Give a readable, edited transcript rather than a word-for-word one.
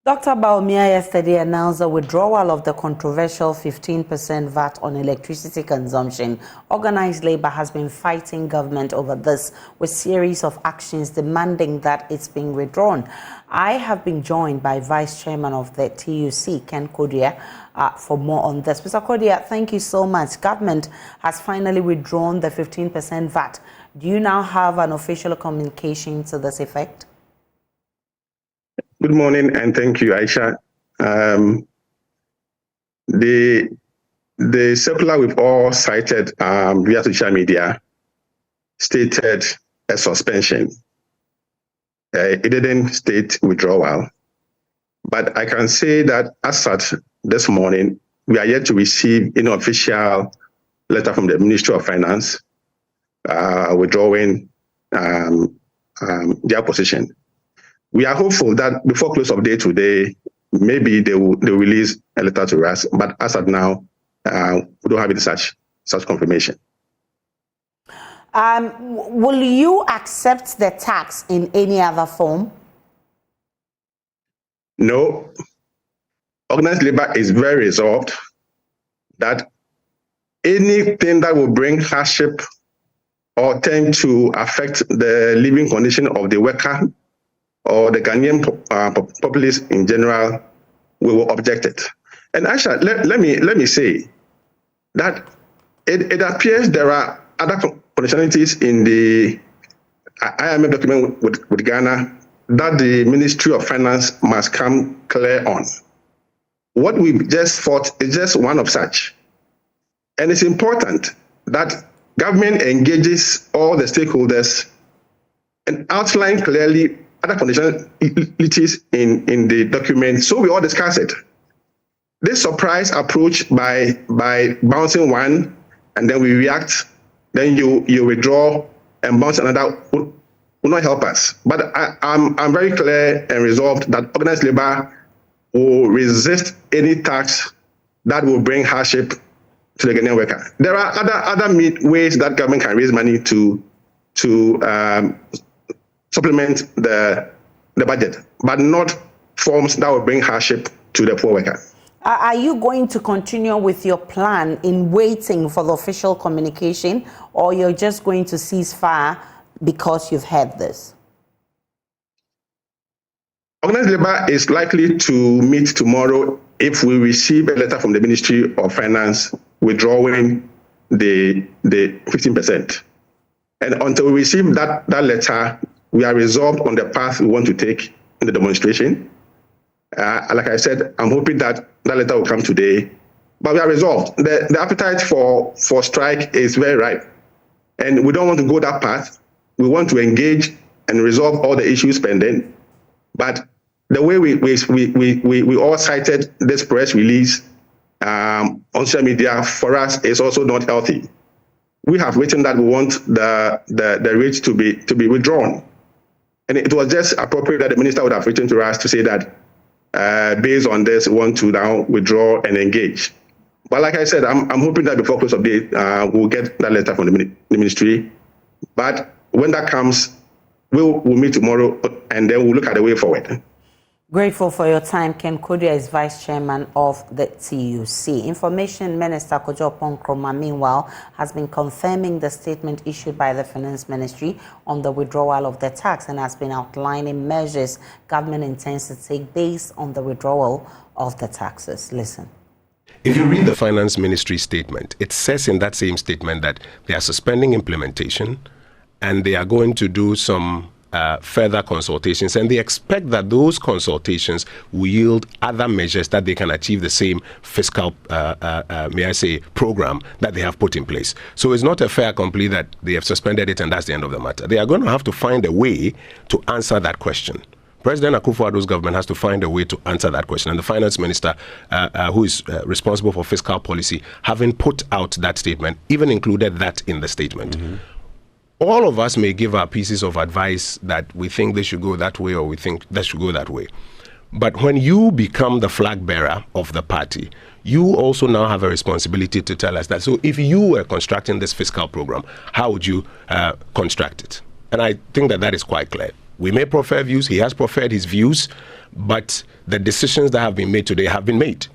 Dr. Baumia yesterday announced the withdrawal of the controversial 15% VAT on electricity consumption. Organized labor has been fighting government over this with series of actions demanding that it's being withdrawn. I have been joined by Vice-Chairman of the TUC, Ken Kodia, for more on this. Mr. Kodia, thank you so much. Government has finally withdrawn the 15% VAT. Do you now have an official communication to this effect? Good morning, and thank you, Aisha. The circular we've all cited via social media stated a suspension. It didn't state withdrawal. But I can say that as such, this morning, we are yet to receive an official letter from the Ministry of Finance withdrawing their position. We are hopeful that before close of day today, maybe they will release a letter to us. But as of now, we don't have any such confirmation. Will you accept the tax in any other form? No. Organized labor is very resolved that anything that will bring hardship or tend to affect the living condition of the worker or the Ghanaian populace in general, we will object it. And Aisha, let me say that it appears there are other conditionalities in the IMF document with Ghana that the Ministry of Finance must come clear on. What we just fought is just one of such. And it's important that government engages all the stakeholders and outline clearly other conditionalities in the document, so we all discuss it. This surprise approach by bouncing one and then we react, then you withdraw and bounce another will not help us. But I'm very clear and resolved that organized labor will resist any tax that will bring hardship to the Ghanaian worker. There are other ways that government can raise money to supplement the budget, but not forms that will bring hardship to the poor worker. Are you going to continue with your plan in waiting for the official communication, or you're just going to cease fire because you've heard this? Organized labor is likely to meet tomorrow if we receive a letter from the Ministry of Finance withdrawing the 15%. And until we receive that letter, we are resolved on the path we want to take in the demonstration. Like I said, I'm hoping that letter will come today, but we are resolved. The appetite for strike is very ripe, and we don't want to go that path. We want to engage and resolve all the issues pending. But the way we all cited this press release on social media, for us, is also not healthy. We have written that we want the rate to be withdrawn. And it was just appropriate that the minister would have written to us to say that based on this, we want to now withdraw and engage. But like I said, I'm hoping that before close of day, we'll get that letter from the ministry. But when that comes, we'll meet tomorrow and then we'll look at the way forward. Grateful for your time. Ken Kodia is Vice-Chairman of the TUC. Information Minister Kojo Ponkroma, meanwhile, has been confirming the statement issued by the Finance Ministry on the withdrawal of the tax and has been outlining measures government intends to take based on the withdrawal of the taxes. Listen. If you read the Finance Ministry statement, it says in that same statement that they are suspending implementation and they are going to do some further consultations, and they expect that those consultations will yield other measures that they can achieve the same fiscal, program that they have put in place. So it's not a fait accompli that they have suspended it and that's the end of the matter. They are going to have to find a way to answer that question. President Akufo-Addo's government has to find a way to answer that question. And the finance minister, who is responsible for fiscal policy, having put out that statement, even included that in the statement. Mm-hmm. All of us may give our pieces of advice that we think they should go that way or we think that should go that way. But when you become the flag bearer of the party, you also now have a responsibility to tell us that. So if you were constructing this fiscal program, how would you construct it? And I think that is quite clear. We may prefer views. He has preferred his views, but the decisions that have been made today have been made.